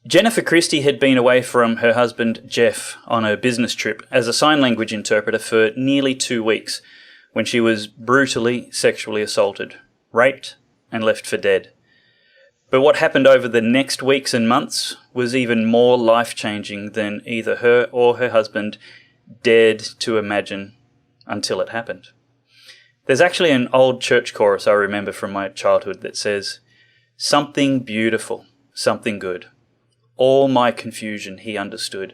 Jennifer Christie had been away from her husband Jeff on a business trip as a sign language interpreter for nearly 2 weeks when she was brutally sexually assaulted, raped, and left for dead. But what happened over the next weeks and months was even more life-changing than either her or her husband dared to imagine until it happened. There's actually an old church chorus I remember from my childhood that says, "Something beautiful, something good. All my confusion he understood.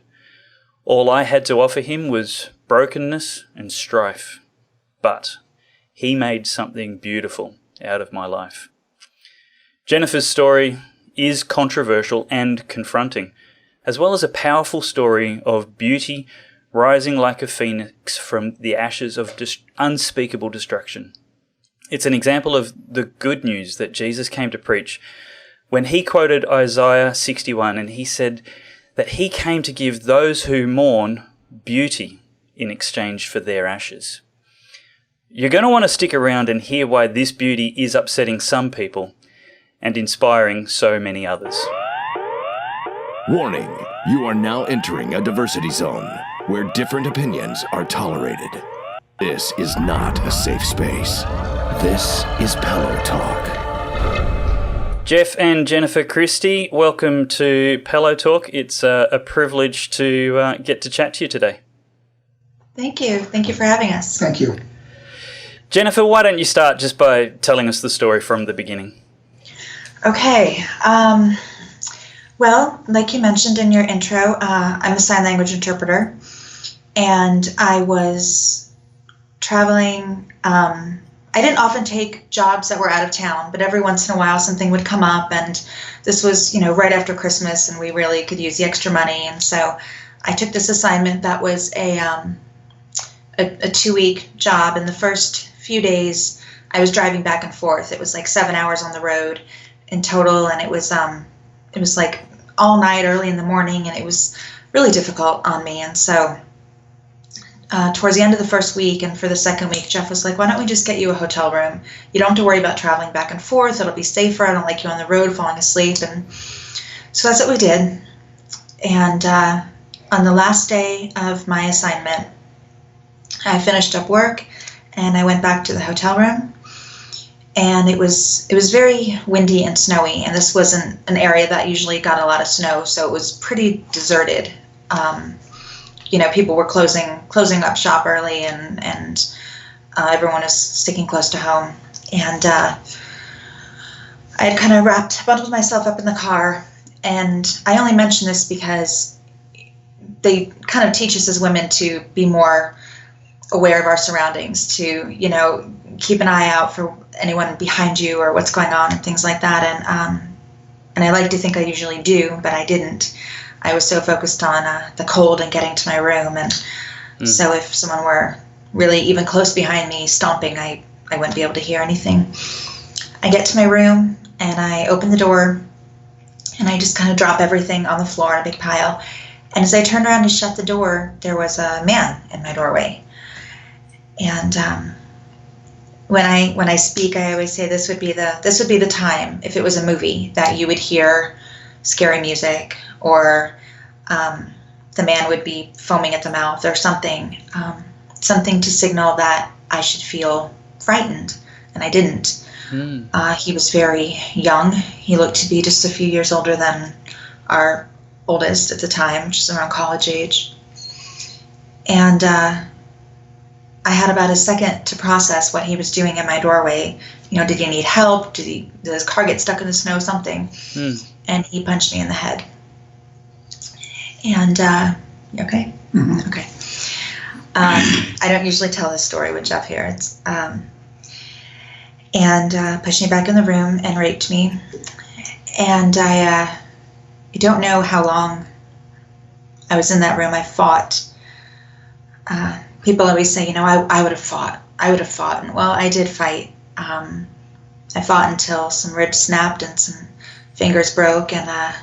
All I had to offer him was brokenness and strife. But he made something beautiful out of my life." Jennifer's story is controversial and confronting, as well as a powerful story of beauty rising like a phoenix from the ashes of unspeakable destruction. It's an example of the good news that Jesus came to preach when he quoted Isaiah 61, and he said that he came to give those who mourn beauty in exchange for their ashes. You're going to want to stick around and hear why this beauty is upsetting some people and inspiring so many others. Warning, you are now entering a diversity zone where different opinions are tolerated. This is not a safe space. This is Pellowe Talk. Jeff and Jennifer Christie, welcome to Pellowe Talk. It's a privilege to get to chat to you today. Thank you. Thank you for having us. Thank you. Jennifer, why don't you start just by telling us the story from the beginning? Okay. Well, like you mentioned in your intro, I'm a sign language interpreter, and I was traveling. I didn't often take jobs that were out of town, but every once in a while something would come up, and this was, right after Christmas, and we really could use the extra money, and so I took this assignment that was a 2-week job. And the first few days I was driving back and forth. It was like 7 hours on the road in total, and it was like all night, early in the morning, and it was really difficult on me. And so towards the end of the first week and for the second week, Jeff was like, "Why don't we just get you a hotel room? You don't have to worry about traveling back and forth. It'll be safer. I don't like you on the road falling asleep." And so that's what we did. And on the last day of my assignment, I finished up work and I went back to the hotel room. And it was very windy and snowy, and this wasn't an area that usually got a lot of snow, so it was pretty deserted. People were closing up shop early, and everyone was sticking close to home. And I had kind of bundled myself up in the car, and I only mention this because they kind of teach us as women to be more aware of our surroundings, to, keep an eye out for anyone behind you or what's going on and things like that. And I like to think I usually do, but I didn't. I was so focused on the cold and getting to my room. And so if someone were really even close behind me stomping, I wouldn't be able to hear anything. I get to my room and I open the door and I just kind of drop everything on the floor in a big pile. And as I turned around to shut the door, there was a man in my doorway. And when I speak, I always say this would be the time, if it was a movie, that you would hear scary music, or the man would be foaming at the mouth, or something to signal that I should feel frightened, and I didn't. He was very young. He looked to be just a few years older than our oldest at the time, which is around college age. And I had about a second to process what he was doing in my doorway. Did he need help? Did his car get stuck in the snow? Something. And he punched me in the head. And you okay? Mm-hmm. Okay. I don't usually tell this story with Jeff here. It's and pushed me back in the room and raped me. And I don't know how long I was in that room. I fought. People always say, I would have fought. And, well, I did fight. I fought until some ribs snapped and some fingers broke. And I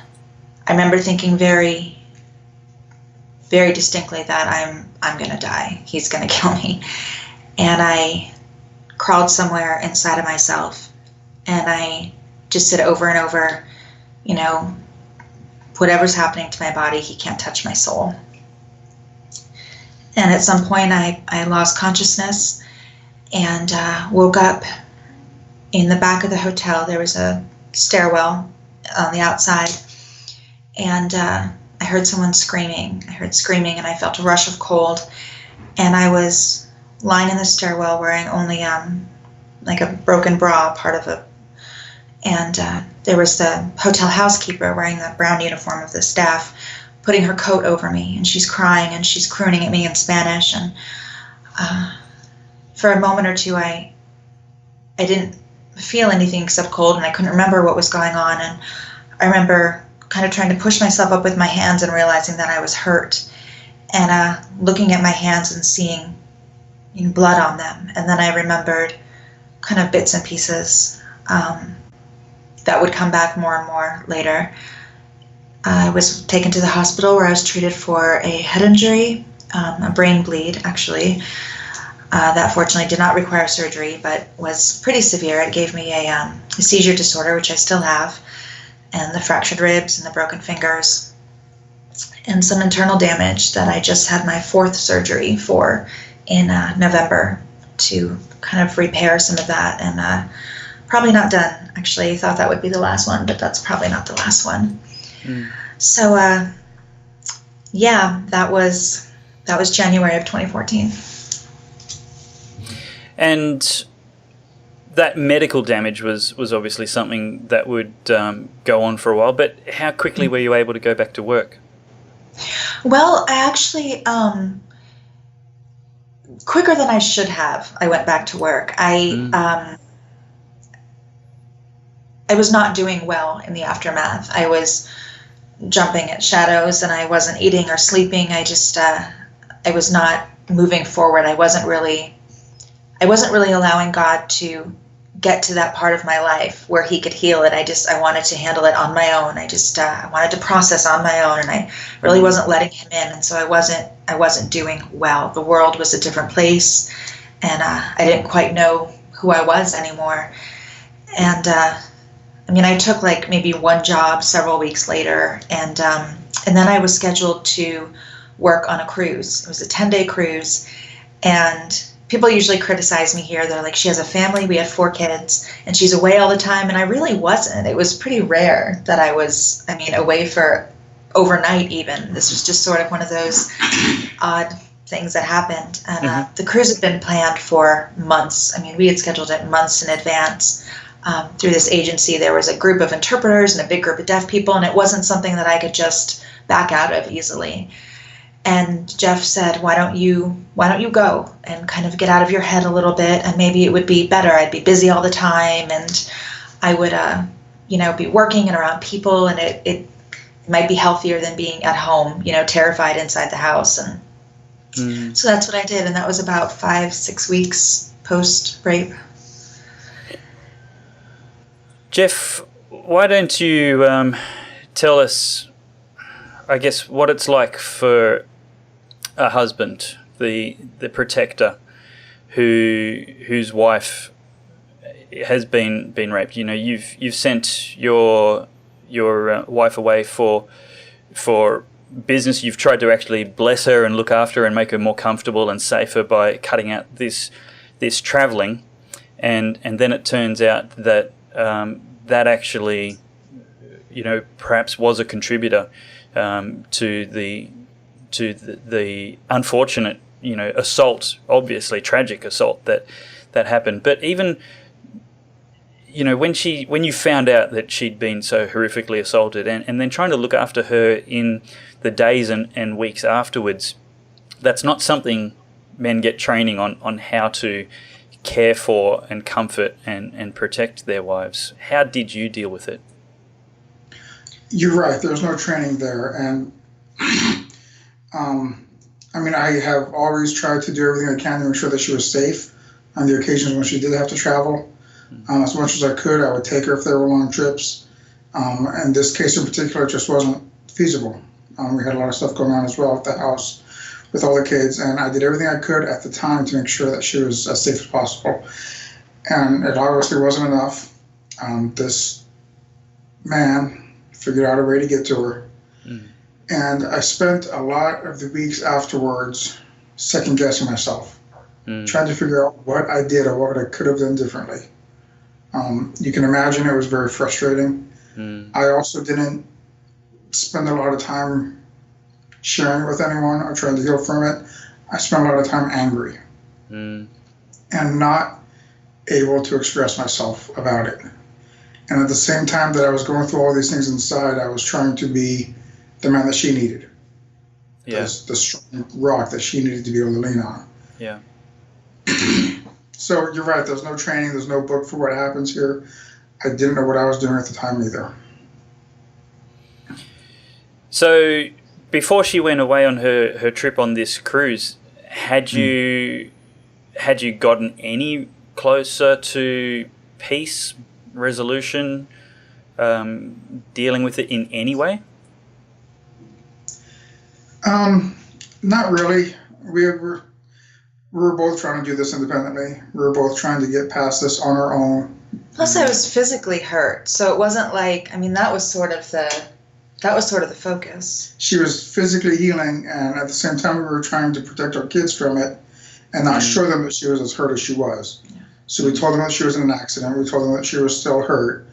remember thinking very, very distinctly that I'm going to die. He's going to kill me. And I crawled somewhere inside of myself. And I just said over and over, whatever's happening to my body, he can't touch my soul. And at some point I lost consciousness and woke up in the back of the hotel. There was a stairwell on the outside, and I heard someone screaming. I heard screaming, and I felt a rush of cold. And I was lying in the stairwell wearing only like a broken bra, part of it. And there was the hotel housekeeper wearing the brown uniform of the staff, putting her coat over me, and she's crying and she's crooning at me in Spanish. And for a moment or two, I didn't feel anything except cold, and I couldn't remember what was going on. And I remember kind of trying to push myself up with my hands and realizing that I was hurt, and looking at my hands and seeing blood on them. And then I remembered kind of bits and pieces that would come back more and more later. I was taken to the hospital where I was treated for a head injury, a brain bleed, actually. That fortunately did not require surgery, but was pretty severe. It gave me a seizure disorder, which I still have, and the fractured ribs and the broken fingers, and some internal damage that I just had my 4th surgery for in November to kind of repair some of that. And probably not done, actually. I thought that would be the last one, but that's probably not the last one. So, yeah, that was January of 2014. And that medical damage was obviously something that would go on for a while, but how quickly were you able to go back to work? Well, I actually, quicker than I should have, I went back to work. I was not doing well in the aftermath. I was jumping at shadows, and I wasn't eating or sleeping. I just, I was not moving forward. I wasn't really allowing God to get to that part of my life where he could heal it. I wanted to handle it on my own. I wanted to process on my own, and I really wasn't letting him in. And so I wasn't doing well. The world was a different place, and I didn't quite know who I was anymore. And I took like maybe one job several weeks later, and then I was scheduled to work on a cruise. It was a 10-day cruise, and people usually criticize me here. They're like, she has a family, we have 4 kids, and she's away all the time. And I really wasn't. It was pretty rare that I was, away for overnight even. This was just sort of one of those odd things that happened. And the cruise had been planned for months. We had scheduled it months in advance. Through this agency, there was a group of interpreters and a big group of deaf people, and it wasn't something that I could just back out of easily. And Jeff said, why don't you go and kind of get out of your head a little bit, and maybe it would be better. I'd be busy all the time, and I would, be working and around people, and it might be healthier than being at home, terrified inside the house. And so that's what I did, and that was about 5-6 weeks post-rape. Jeff, why don't you tell us, I guess, what it's like for a husband, the protector, whose wife has been raped. You've sent your wife away for business. You've tried to actually bless her and look after her and make her more comfortable and safer by cutting out this traveling, and then it turns out that that actually, perhaps was a contributor to the unfortunate, assault, obviously tragic assault that happened. But even, when you found out that she'd been so horrifically assaulted, and then trying to look after her in the days and weeks afterwards, that's not something men get training on how to care for and comfort and protect their wives. How did you deal with it? You're right. There's no training there. And I have always tried to do everything I can to make sure that she was safe on the occasions when she did have to travel. As much as I could, I would take her if there were long trips. And this case in particular just wasn't feasible. We had a lot of stuff going on as well at the house with all the kids, and I did everything I could at the time to make sure that she was as safe as possible. And it obviously wasn't enough. This man figured out a way to get to her. And I spent a lot of the weeks afterwards second guessing myself, trying to figure out what I did or what I could have done differently. You can imagine it was very frustrating. I also didn't spend a lot of time sharing it with anyone or trying to heal from it. I spent a lot of time angry and not able to express myself about it. And at the same time that I was going through all these things inside, I was trying to be the man that she needed. Yeah. The strong rock that she needed to be able to lean on. Yeah. So you're right, there's no training, there's no book for what happens here. I didn't know what I was doing at the time either. So before she went away on her trip on this cruise, had you gotten any closer to peace, resolution, dealing with it in any way? Not really. We were both trying to do this independently. We were both trying to get past this on our own. Plus, I was physically hurt, so it wasn't like, I mean, that was sort of the focus. She was physically healing, and at the same time, we were trying to protect our kids from it and not show them that she was as hurt as she was. Yeah. So we told them that she was in an accident. We told them that she was still hurt,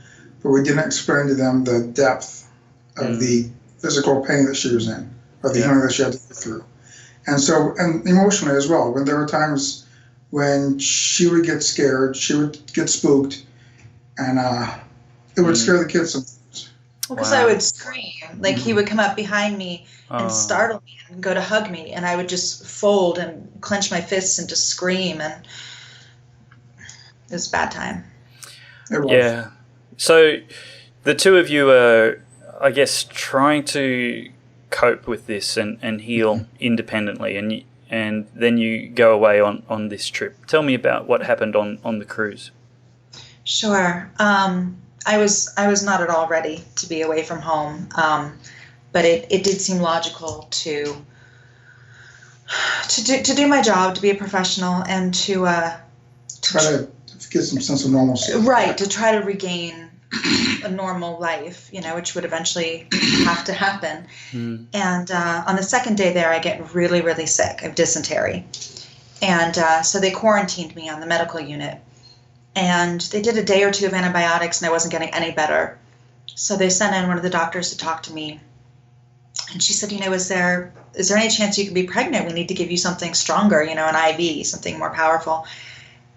but we didn't explain to them the depth of the physical pain that she was in, or the healing that she had to go through. And so, and emotionally as well, when there were times when she would get scared, she would get spooked, and it would scare the kids sometimes. Well, because I would scream. Like, he would come up behind me and startle me and go to hug me, and I would just fold and clench my fists and just scream, and it was a bad time. It was. Yeah. So the two of you are, I guess, trying to cope with this and heal independently, and then you go away on this trip. Tell me about what happened on the cruise. Sure. I was not at all ready to be away from home, but it did seem logical to do my job, to be a professional, and to try to get some sense of normalcy. Right, to try to regain a normal life, which would eventually have to happen. And on the second day there, I get really, really sick. I have dysentery. And so they quarantined me on the medical unit. And they did a day or two of antibiotics, and I wasn't getting any better. So they sent in one of the doctors to talk to me. And she said, is there any chance you could be pregnant? We need to give you something stronger, an IV, something more powerful.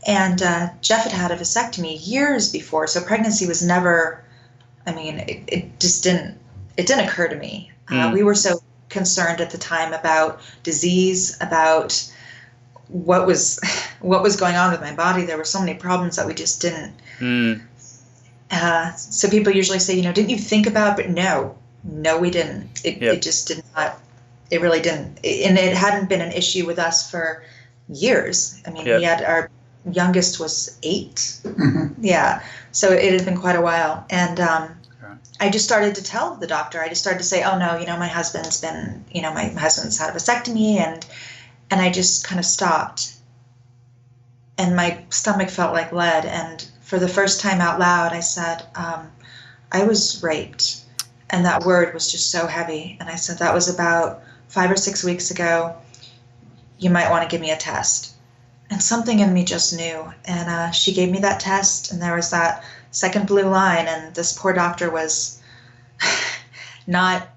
And Jeff had a vasectomy years before, so pregnancy was never, it just didn't occur to me. We were so concerned at the time about disease, about what was going on with my body. There were so many problems that we just didn't. So people usually say, didn't you think about, but no, we didn't. It just did not, it really didn't. And it hadn't been an issue with us for years. We had our youngest was 8. Yeah. So it had been quite a while. And I just started to tell the doctor, I just started to say, oh no, my husband's had a vasectomy, and I just kind of stopped. And my stomach felt like lead. And for the first time out loud, I said, I was raped. And that word was just so heavy. And I said, that was about 5 or 6 weeks ago. You might want to give me a test. And something in me just knew. And she gave me that test, and there was that second blue line, and this poor doctor was not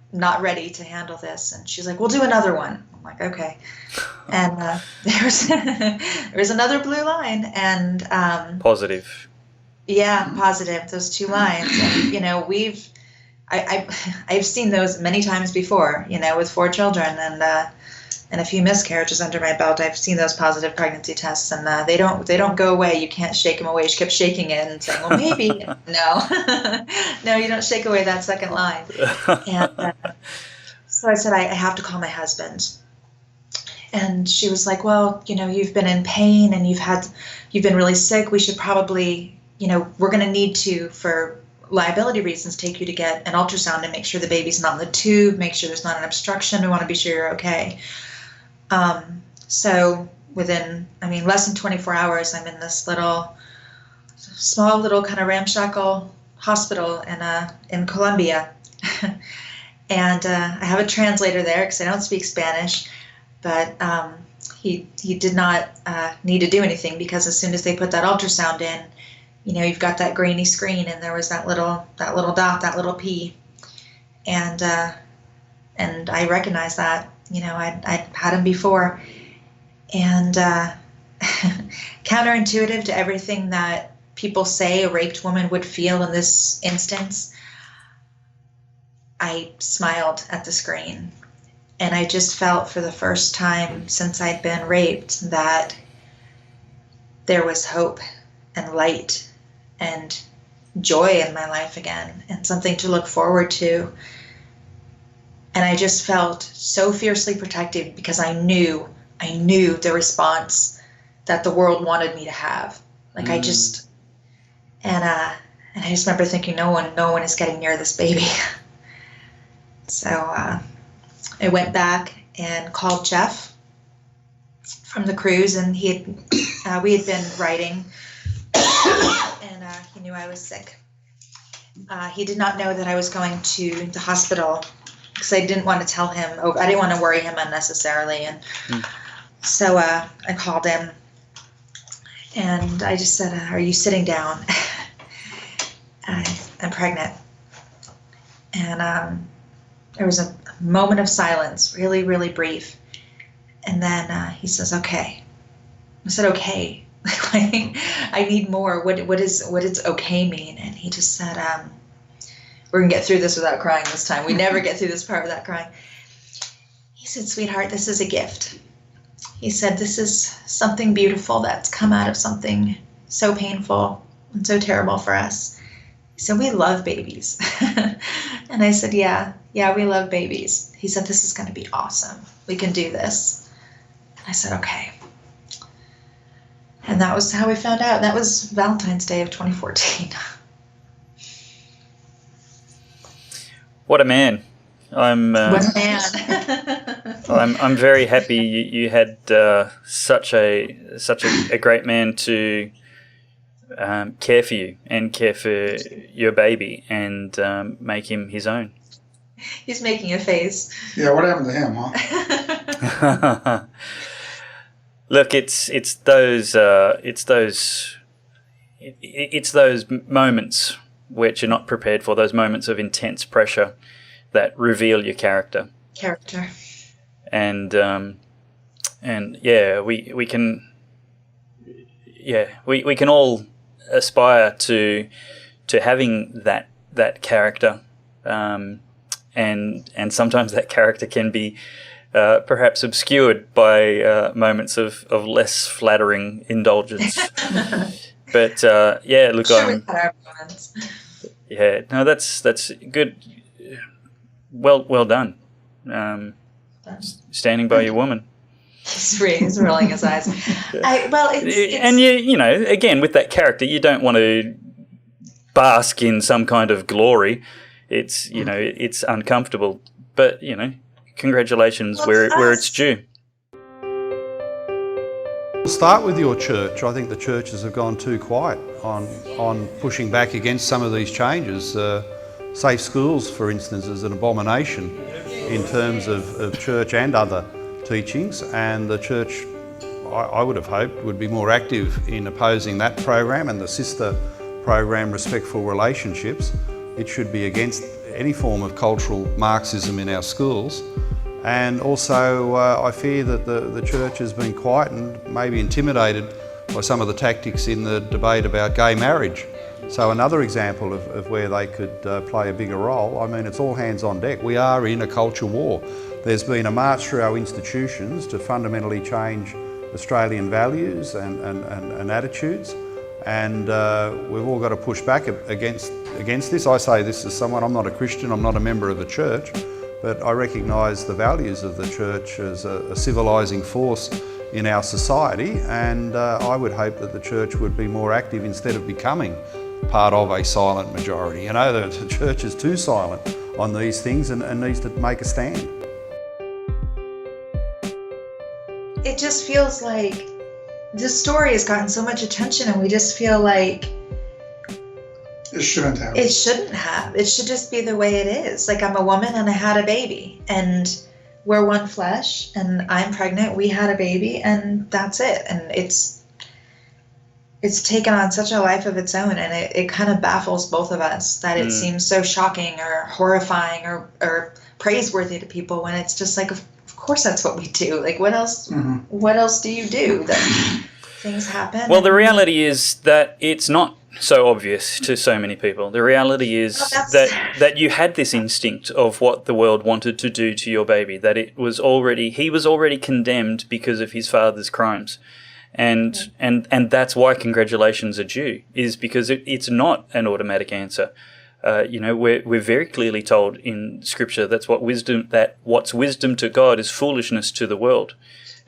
ready to handle this. And she's like, we'll do another one. I'm like, okay. And there was another blue line, and positive. Yeah, positive. Those 2 lines. And I've seen those many times before. With 4 children and a few miscarriages under my belt. I've seen those positive pregnancy tests, and they don't go away. You can't shake them away. She kept shaking it and saying, well, maybe. No, you don't shake away that second line. And so I said, I have to call my husband. And she was like, well, you've been in pain, and you've been really sick. We should probably, we're going to need to, for liability reasons, take you to get an ultrasound and make sure the baby's not in the tube, make sure there's not an obstruction. We want to be sure you're okay. So within, less than 24 hours, I'm in this small little kind of ramshackle hospital in Colombia. And I have a translator there because I don't speak Spanish, but he did not need to do anything, because as soon as they put that ultrasound in, you've got that grainy screen, and there was that little dot, that little P, and I recognized that. I'd had him before, and counterintuitive to everything that people say a raped woman would feel in this instance, I smiled at the screen, and I just felt for the first time since I'd been raped that there was hope and light and joy in my life again, and something to look forward to. And I just felt so fiercely protected, because I knew the response that the world wanted me to have. Like I just, and I just remember thinking, no one is getting near this baby. So I went back and called Jeff from the cruise, and we had been writing, and he knew I was sick. He did not know that I was going to the hospital, because I didn't want to tell him. I didn't want to worry him unnecessarily, and so I called him, and I just said, "Are you sitting down? I'm pregnant." And there was a moment of silence, really, really brief. And then he says, "Okay." I said, "Okay." I need more. What does okay mean? And he just said, "We're going to get through this without crying this time. We never get through this part without crying." He said, "Sweetheart, this is a gift." He said, "This is something beautiful that's come out of something so painful and so terrible for us." He said, "We love babies." And I said, yeah, we love babies." He said, "This is going to be awesome. We can do this." I said, "Okay." And that was how we found out. That was Valentine's Day of 2014. What a man! What a man! I'm very happy you had such a great man to care for you and care for your baby and make him his own. He's making a face. Yeah, what happened to him, huh? Look, it's those moments which you're not prepared for, those moments of intense pressure that reveal your character. And yeah, we can all aspire to having that character, and sometimes that character can be perhaps obscured by moments of less flattering indulgence. But yeah, look, yeah, no, that's good. Well done. Standing by your woman. He's rolling his eyes. And you know, again, with that character, you don't want to bask in some kind of glory. It's, you know, it's uncomfortable. But, you know, congratulations where it's due. We'll start with your church. I think the churches have gone too quiet on pushing back against some of these changes. Safe schools, for instance, is an abomination in terms of church and other teachings, and the church, I would have hoped, would be more active in opposing that program and the sister program, Respectful Relationships. It should be against any form of cultural Marxism in our schools. And also I fear that the church has been quiet and maybe intimidated by some of the tactics in the debate about gay marriage. So another example of where they could play a bigger role. I mean, it's all hands on deck. We are in a culture war. There's been a march through our institutions to fundamentally change Australian values and attitudes, and we've all got to push back against this. I say this as someone, I'm not a Christian, I'm not a member of a church, but I recognise the values of the church as a civilising force in our society, and I would hope that the church would be more active instead of becoming part of a silent majority. You know, the church is too silent on these things and needs to make a stand. It just feels like this story has gotten so much attention, and we just feel like It shouldn't have. It shouldn't have. It should just be the way it is. Like, I'm a woman and I had a baby, and we're one flesh, and I'm pregnant. We had a baby, and that's it. And it's taken on such a life of its own, and it kind of baffles both of us that it seems so shocking or horrifying or praiseworthy to people, when it's just like, of course that's what we do. Like, what else? What else do you do? That things happen. Well, the reality is that it's not so obvious to so many people. The reality is that you had this instinct of what the world wanted to do to your baby, that he was already condemned because of his father's crimes. And that's why congratulations are due, is because it's not an automatic answer. We're very clearly told in Scripture that what's wisdom to God is foolishness to the world,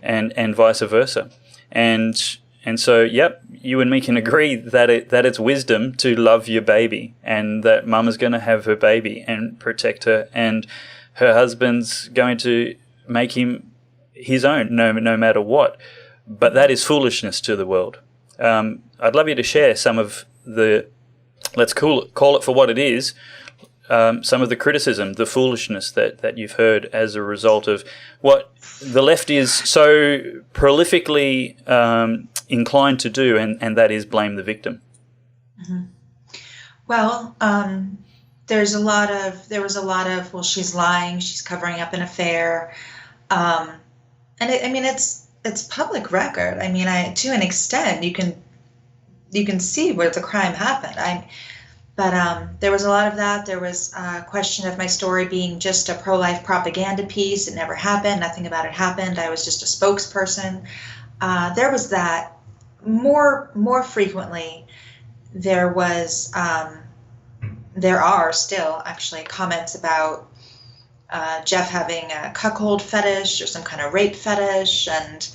and vice versa. And so, yep, you and me can agree that it's wisdom to love your baby, and that mama's going to have her baby and protect her, and her husband's going to make him his own, no matter what. But that is foolishness to the world. I'd love you to share some of the, let's call it for what it is, some of the criticism, the foolishness that you've heard as a result of what the left is so prolifically inclined to do, and that is blame the victim. Mm-hmm. Well, there was a lot of, well, she's lying, she's covering up an affair, and it's public record. I mean, to an extent, you can see where the crime happened. But there was a lot of that. There was a question of my story being just a pro-life propaganda piece. It never happened. Nothing about it happened. I was just a spokesperson. There was that. More frequently, there are still actually comments about Jeff having a cuckold fetish or some kind of rape fetish, and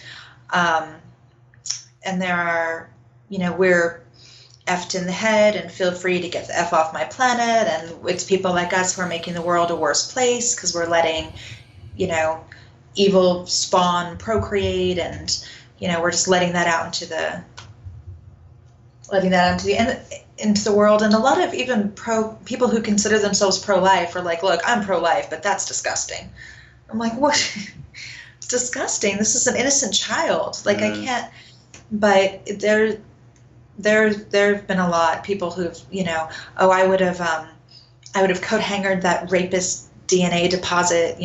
there are, we're effed in the head and feel free to get the F off my planet, and it's people like us who are making the world a worse place because we're letting, evil spawn procreate, and we're just letting that out into the world. And a lot of even people who consider themselves pro-life are like, look, I'm pro-life, but that's disgusting. I'm like, what? It's disgusting. This is an innocent child. Like, I can't. But there have been a lot of people who've, I would have coat hangered that rapist DNA deposit,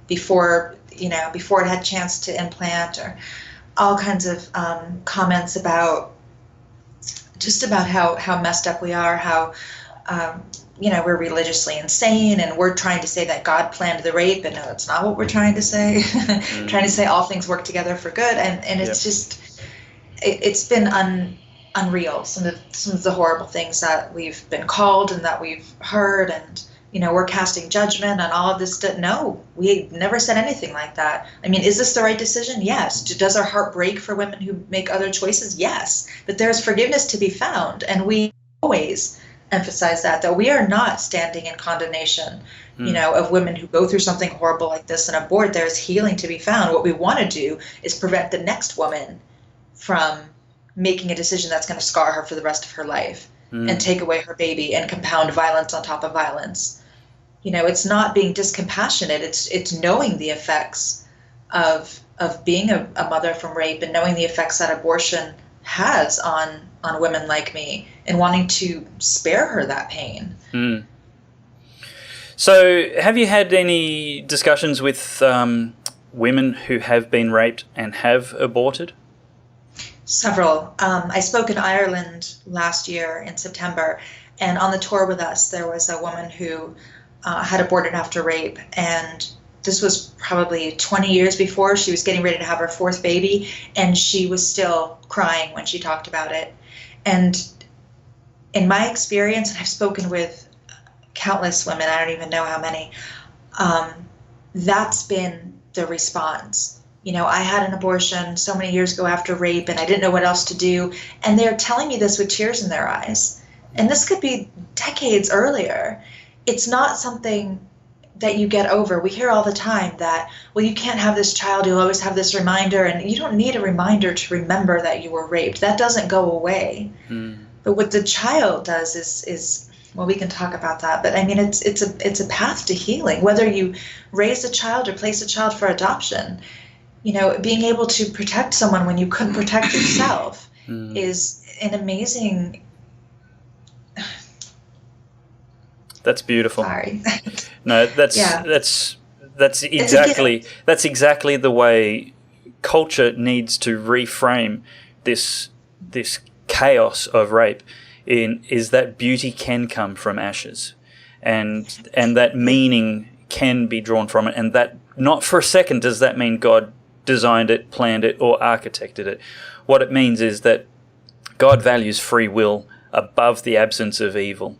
before it had a chance to implant, or all kinds of comments about how messed up we are, how we're religiously insane, and we're trying to say that God planned the rape, and no, that's not what we're trying to say. Trying to say all things work together for good, and it's just, it's been unreal. Some of the horrible things that we've been called and that we've heard, and we're casting judgment on all of this. No, we never said anything like that. I mean, is this the right decision? Yes. Does our heart break for women who make other choices? Yes. But there's forgiveness to be found, and we always emphasize that we are not standing in condemnation, of women who go through something horrible like this and abort. There's healing to be found. What we want to do is prevent the next woman from making a decision that's going to scar her for the rest of her life and take away her baby and compound violence on top of violence. It's not being discompassionate. It's knowing the effects of being a mother from rape, and knowing the effects that abortion has on women like me, and wanting to spare her that pain. So have you had any discussions with women who have been raped and have aborted? Several. I spoke in Ireland last year in September, and on the tour with us, there was a woman who had aborted after rape, and this was probably 20 years before. She was getting ready to have her fourth baby, and she was still crying when she talked about it. And in my experience, and I've spoken with countless women, I don't even know how many, that's been the response. I had an abortion so many years ago after rape, and I didn't know what else to do. And they're telling me this with tears in their eyes. And this could be decades earlier. It's not something that you get over. We hear all the time that, well, you can't have this child, you'll always have this reminder, and you don't need a reminder to remember that you were raped. That doesn't go away. But what the child does is well, we can talk about that. But I mean, it's a path to healing. Whether you raise a child or place a child for adoption, being able to protect someone when you couldn't protect yourself is an amazing. That's beautiful. Sorry. No, that's exactly the way culture needs to reframe this chaos of rape. Is that beauty can come from ashes, and that meaning can be drawn from it, and that not for a second does that mean God designed it, planned it, or architected it. What it means is that God values free will above the absence of evil,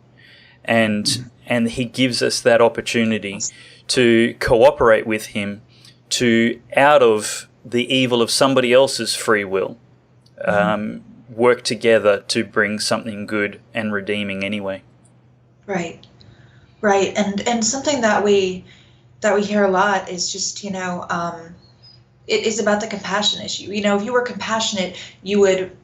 and He gives us that opportunity to cooperate with Him to, out of the evil of somebody else's free will, work together to bring something good and redeeming anyway. Right. And something that we hear a lot is just, it is about the compassion issue. If you were compassionate, you would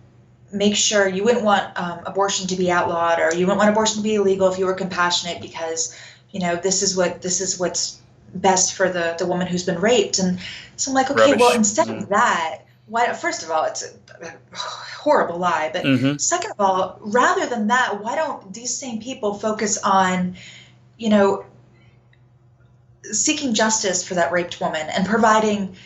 make sure you wouldn't want abortion to be outlawed, or you wouldn't want abortion to be illegal if you were compassionate, because, this is what's best for the woman who's been raped. And so I'm like, okay, well, instead of that, why? First of all, it's a horrible lie. But second of all, rather than that, why don't these same people focus on, seeking justice for that raped woman and providing,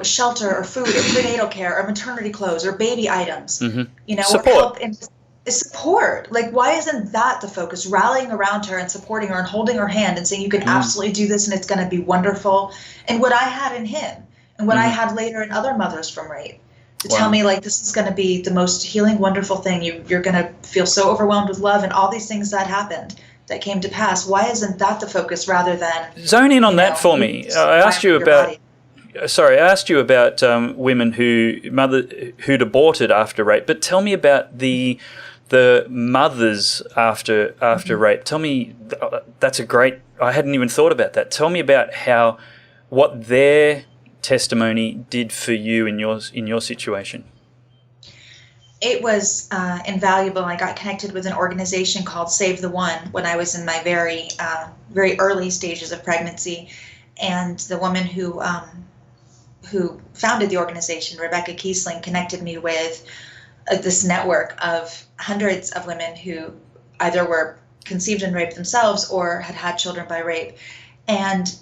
shelter or food or prenatal care or maternity clothes or baby items, support. Or help and support. Like, why isn't that the focus? Rallying around her and supporting her and holding her hand and saying, you can absolutely do this and it's going to be wonderful. And what I had in him and what I had later in other mothers from rape to tell me, like, this is going to be the most healing, wonderful thing. You're going to feel so overwhelmed with love and all these things that happened that came to pass. Why isn't that the focus rather than zone in on that for me? I asked you about. Sorry, I asked you about women who'd aborted after rape, but tell me about the mothers after rape. Tell me, that's a great. I hadn't even thought about that. Tell me about what their testimony did for you in your situation. It was invaluable. I got connected with an organization called Save the One when I was in my very early stages of pregnancy, and the woman who founded the organization, Rebecca Kiesling, connected me with this network of hundreds of women who either were conceived and raped themselves or had children by rape. And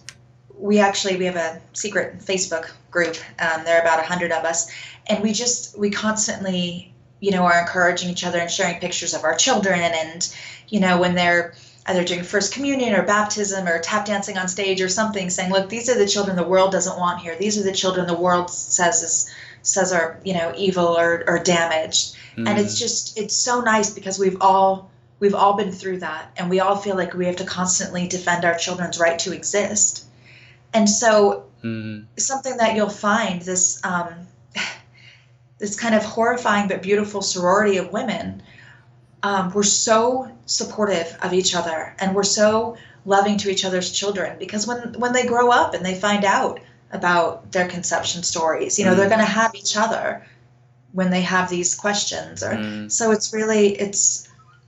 we have a secret Facebook group. There are about 100 of us, and we constantly, are encouraging each other and sharing pictures of our children, and, when they're either doing first communion or baptism or tap dancing on stage or something, saying, look, these are the children the world doesn't want here. These are the children the world says are, evil or damaged. And it's so nice because we've all been through that, and we all feel like we have to constantly defend our children's right to exist. And so something that you'll find, this kind of horrifying but beautiful sorority of women, we're so supportive of each other, and we're so loving to each other's children, because when they grow up and they find out about their conception stories, they're going to have each other when they have these questions. So it's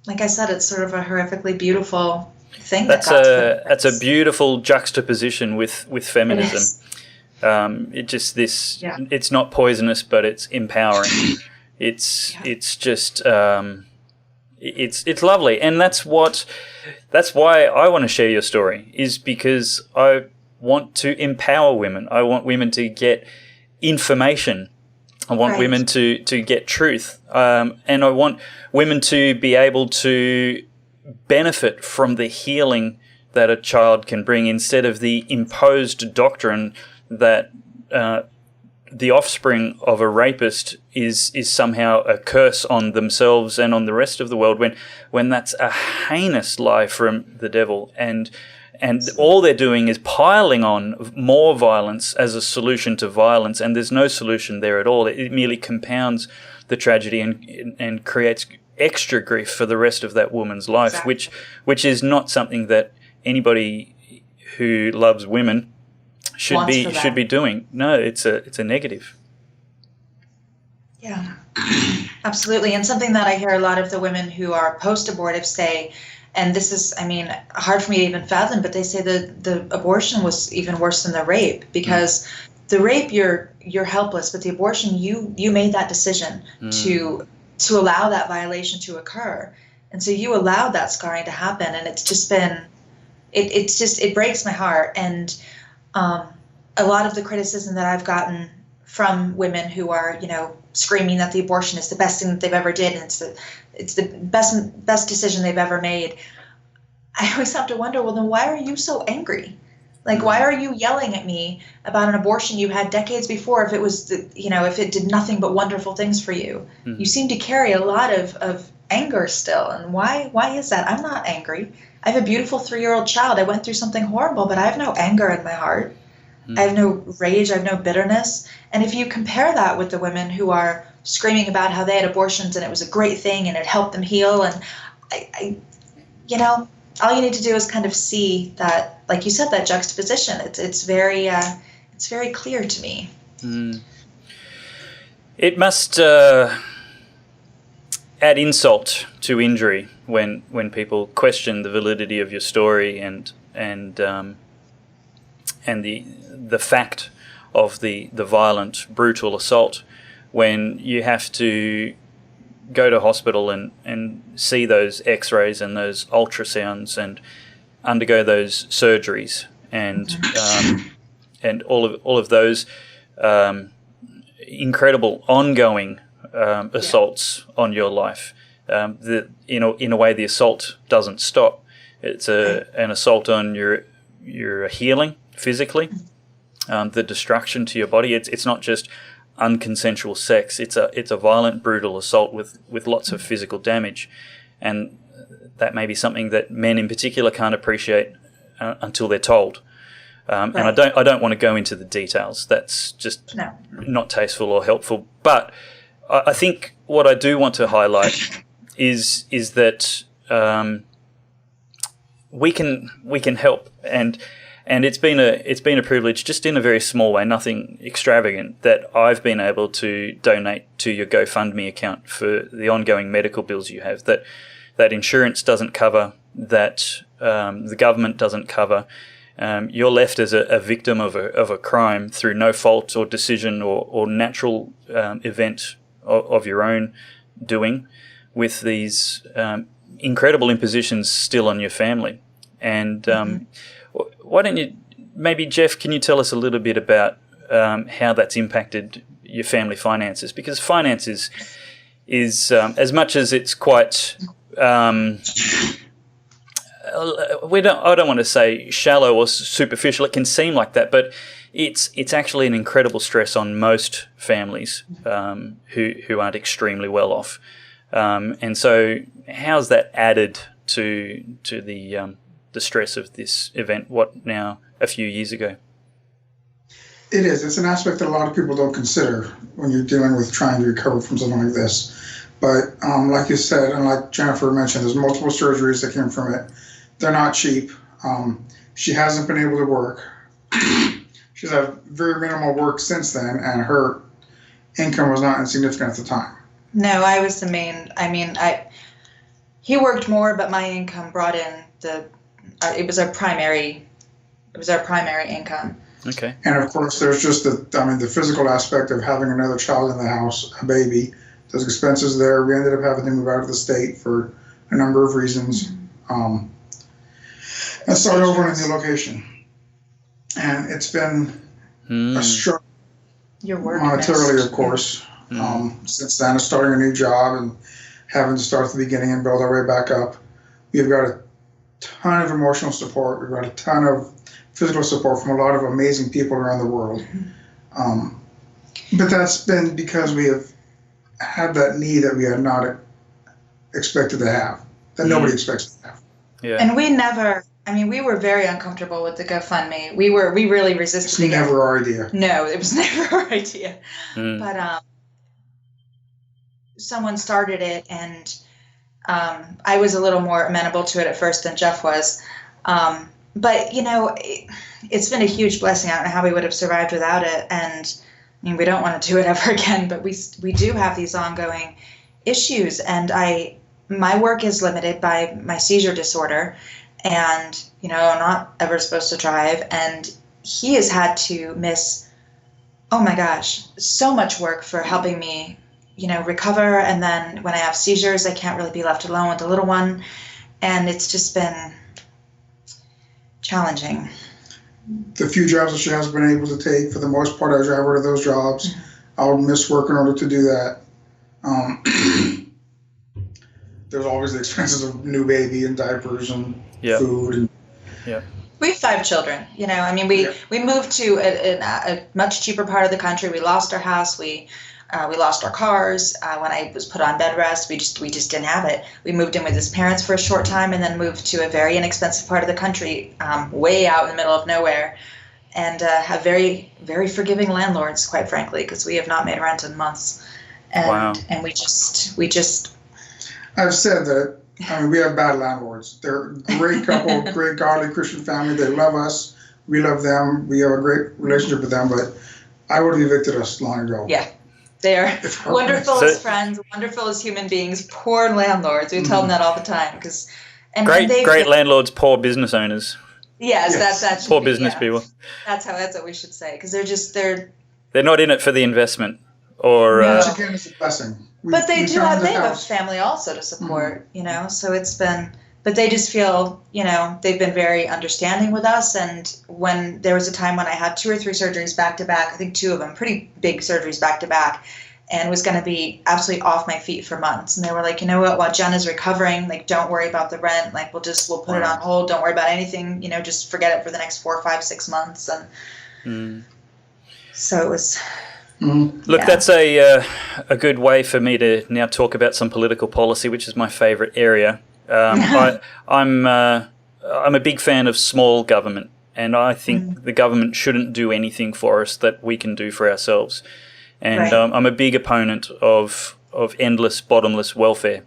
like I said, it's sort of a horrifically beautiful thing. That's a beautiful juxtaposition with feminism. It's not poisonous, but it's empowering. It's just it's lovely, and that's why I want to share your story, is because I want to empower women. I want women to get information. I want women to get truth, and I want women to be able to benefit from the healing that a child can bring, instead of the imposed doctrine that the offspring of a rapist is somehow a curse on themselves and on the rest of the world, when that's a heinous lie from the devil, and all they're doing is piling on more violence as a solution to violence, and there's no solution there at all. It merely compounds the tragedy and creates extra grief for the rest of that woman's life, which is not something that anybody who loves women should be doing. No, it's a negative. Yeah. Absolutely. And something that I hear a lot of the women who are post-abortive say, and this is, I mean, hard for me to even fathom, but they say that the abortion was even worse than the rape, because the rape, you're helpless, but the abortion, you made that decision to allow that violation to occur. And so you allowed that scarring to happen. And it's just been, it breaks my heart. And a lot of the criticism that I've gotten from women who are, screaming that the abortion is the best thing that they've ever did, and it's the best decision they've ever made. I always have to wonder, well, then why are you so angry? Like, why are you yelling at me about an abortion you had decades before if it was, if it did nothing but wonderful things for you? You seem to carry a lot of anger still. And why is that? I'm not angry. I have a beautiful 3-year-old child. I went through something horrible, but I have no anger in my heart. I have no rage. I have no bitterness. And if you compare that with the women who are screaming about how they had abortions and it was a great thing and it helped them heal, and all you need to do is kind of see that, like you said, that juxtaposition. It's very clear to me. It must add insult to injury when people question the validity of your story and the fact of the violent, brutal assault, when you have to go to hospital and see those x-rays and those ultrasounds and undergo those surgeries and all of those incredible ongoing assaults on your life. In a way, the assault doesn't stop. It's an assault on your healing physically, the destruction to your body. It's not just unconsensual sex. It's a violent, brutal assault with lots of physical damage, and that may be something that men in particular can't appreciate until they're told. And I don't want to go into the details. That's just not tasteful or helpful. But I think what I do want to highlight is that we can help, and it's been a privilege, just in a very small way, nothing extravagant, that I've been able to donate to your GoFundMe account for the ongoing medical bills you have, that insurance doesn't cover, that the government doesn't cover. You're left as a victim of a crime through no fault or decision or natural event of your own doing, with these incredible impositions still on your family. And why don't you, maybe Jeff, can you tell us a little bit about how that's impacted your family finances? Because finances is as much as it's quite I don't want to say shallow or superficial. It can seem like that, but it's actually an incredible stress on most families who aren't extremely well off. And so, how's that added to the stress of this event? What now? A few years ago. It is. It's an aspect that a lot of people don't consider when you're dealing with trying to recover from something like this. But like you said, and like Jennifer mentioned, there's multiple surgeries that came from it. They're not cheap. She hasn't been able to work. She's had very minimal work since then, and her income was not insignificant at the time. No, I was the main. He worked more, but my income brought in it was our primary income. Okay. And of course, there's just the physical aspect of having another child in the house, a baby. Those expenses there. We ended up having to move out of the state for a number of reasons, and start over in a new location. And it's been a struggle, monetarily, of course. Since then, starting a new job and having to start at the beginning and build our way back up. We've got a ton of emotional support. We've got a ton of physical support from a lot of amazing people around the world. But that's been because we have had that need that we had not expected to have, that nobody expects to have. Yeah. And we were very uncomfortable with the GoFundMe. We really resisted. It was never our idea. No, it was never our idea. But someone started it, and I was a little more amenable to it at first than Jeff was. But it's been a huge blessing. I don't know how we would have survived without it. And we don't want to do it ever again, but we do have these ongoing issues, and my work is limited by my seizure disorder, and I'm not ever supposed to drive, and he has had to miss, oh my gosh, so much work for helping me recover. And then when I have seizures, I can't really be left alone with the little one, and it's just been challenging. The few jobs that she has been able to take, for the most part, I drive her to those jobs. I'll miss work in order to do that. There's always the expenses of new baby and diapers and food. We have 5 children. We moved to a much cheaper part of the country. We lost our house. We lost our cars. When I was put on bed rest, we just didn't have it. We moved in with his parents for a short time, and then moved to a very inexpensive part of the country, way out in the middle of nowhere, and have very, very forgiving landlords, quite frankly, because we have not made rent in months. And we just. I've said that. We have bad landlords. They're a great couple, great godly Christian family. They love us. We love them. We have a great relationship with them, but I would have evicted us long ago. Yeah. They are wonderful as friends, wonderful as human beings, poor landlords. We tell them that all the time. Great landlords, poor business owners. Yes. That poor business people. That's what we should say, because they're not in it for the investment. Or which again is a blessing. But they have a family also to support, so it's been, but they just feel, they've been very understanding with us. And when there was a time when I had 2 or 3 surgeries back to back, I think 2 of them, pretty big surgeries back to back, and was going to be absolutely off my feet for months. And they were like, you know what, while Jen is recovering, like, don't worry about the rent. Like, we'll put it on hold. Don't worry about anything, just forget it for the next 4, 5, 6 months. And so it was... Look, that's a good way for me to now talk about some political policy, which is my favourite area. I'm a big fan of small government, and I think the government shouldn't do anything for us that we can do for ourselves. And I'm a big opponent of endless, bottomless welfare.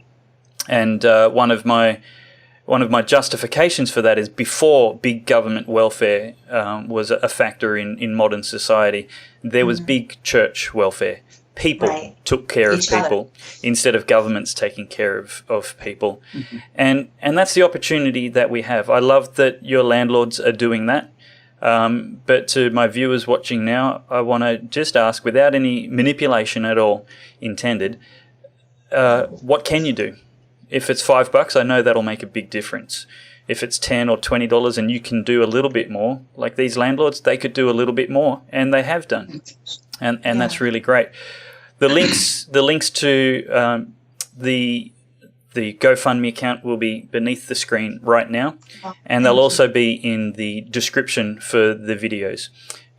And one of my justifications for that is, before big government welfare was a factor in modern society, there was big church welfare. People took care of people instead of governments taking care of people. And that's the opportunity that we have. I love that your landlords are doing that. But to my viewers watching now, I want to just ask, without any manipulation at all intended, what can you do? If it's $5, I know that'll make a big difference. If it's $10 or $20 and you can do a little bit more, like these landlords, they could do a little bit more, and they have done, and that's really great. The links to the GoFundMe account will be beneath the screen right now, and they'll also be in the description for the videos.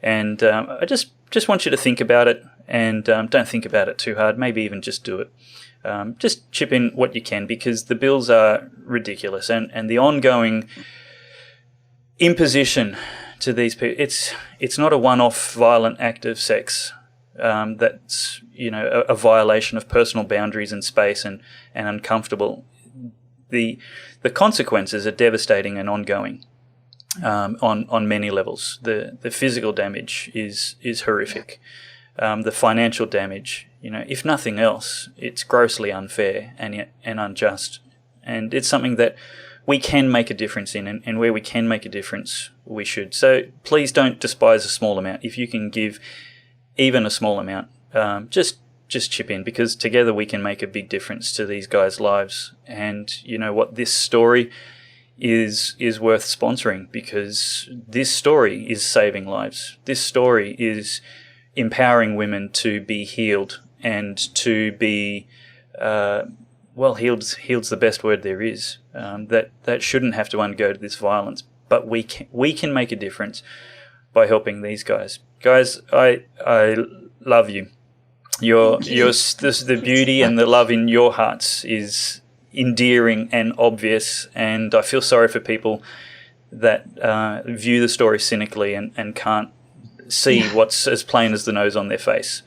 And I just want you to think about it, and don't think about it too hard. Maybe even just do it. Just chip in what you can, because the bills are ridiculous, and the ongoing imposition to these people, it's not a one-off violent act of sex that's a violation of personal boundaries and space and uncomfortable. The consequences are devastating and ongoing on many levels. The physical damage is horrific. The financial damage, if nothing else, it's grossly unfair and unjust. And it's something that we can make a difference in, and where we can make a difference, we should. So please don't despise a small amount. If you can give even a small amount, just chip in, because together we can make a big difference to these guys' lives. And you know what? This story is worth sponsoring, because this story is saving lives. This story is empowering women to be healed, and to be healed's the best word there is. That shouldn't have to undergo this violence, but we can make a difference by helping these guys. Guys, I love you. The beauty and the love in your hearts is endearing and obvious, and I feel sorry for people that view the story cynically and can't see what's as plain as the nose on their face.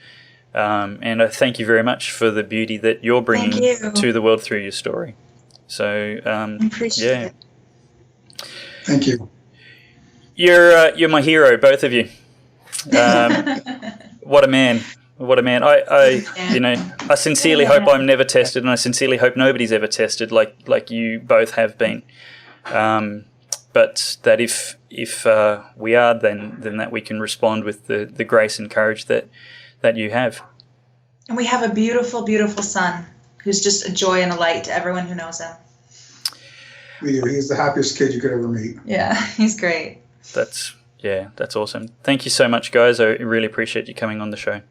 And I thank you very much for the beauty that you're bringing to the world through your story. So, I appreciate it. Thank you. You're my hero, both of you. What a man. What a man. I sincerely hope I'm never tested, and I sincerely hope nobody's ever tested like you both have been. But that if we are, then that we can respond with the grace and courage that you have. And we have a beautiful, beautiful son who's just a joy and a light to everyone who knows him. We do. He's the happiest kid you could ever meet. Yeah, he's great. That's awesome. Thank you so much, guys. I really appreciate you coming on the show.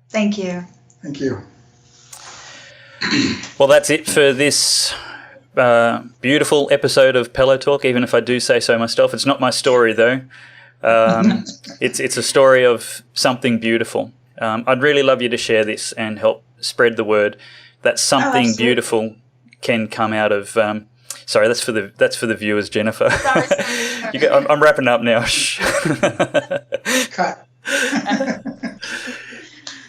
Thank you. Thank you. Well, that's it for this beautiful episode of Pellowe Talk, even if I do say so myself. It's not my story, though. It's a story of something beautiful. I'd really love you to share this and help spread the word that something beautiful can come out of... sorry, that's for the viewers, Jennifer. Sorry. I'm wrapping up now. Cut.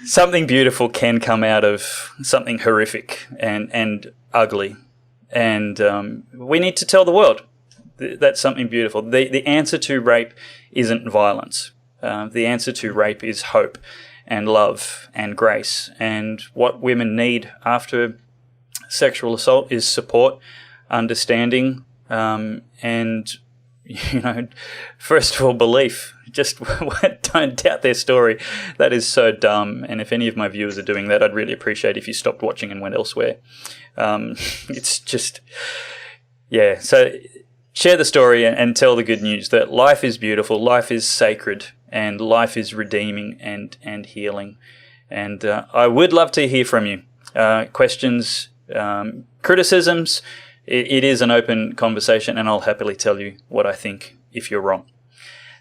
Something beautiful can come out of something horrific and ugly. And we need to tell the world that's something beautiful. The answer to rape isn't violence. The answer to rape is hope and love and grace. And what women need after sexual assault is support, understanding, and, first of all, belief. Just don't doubt their story. That is so dumb. And if any of my viewers are doing that, I'd really appreciate if you stopped watching and went elsewhere. It's just, yeah. So share the story and tell the good news that life is beautiful, life is sacred, and life is redeeming and healing. And I would love to hear from you. Questions, criticisms. It is an open conversation, and I'll happily tell you what I think if you're wrong.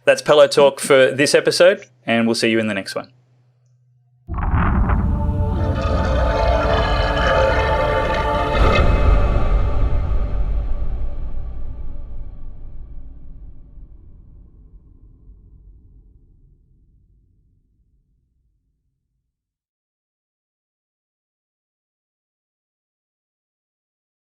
That's Pellowe Talk for this episode, and we'll see you in the next one.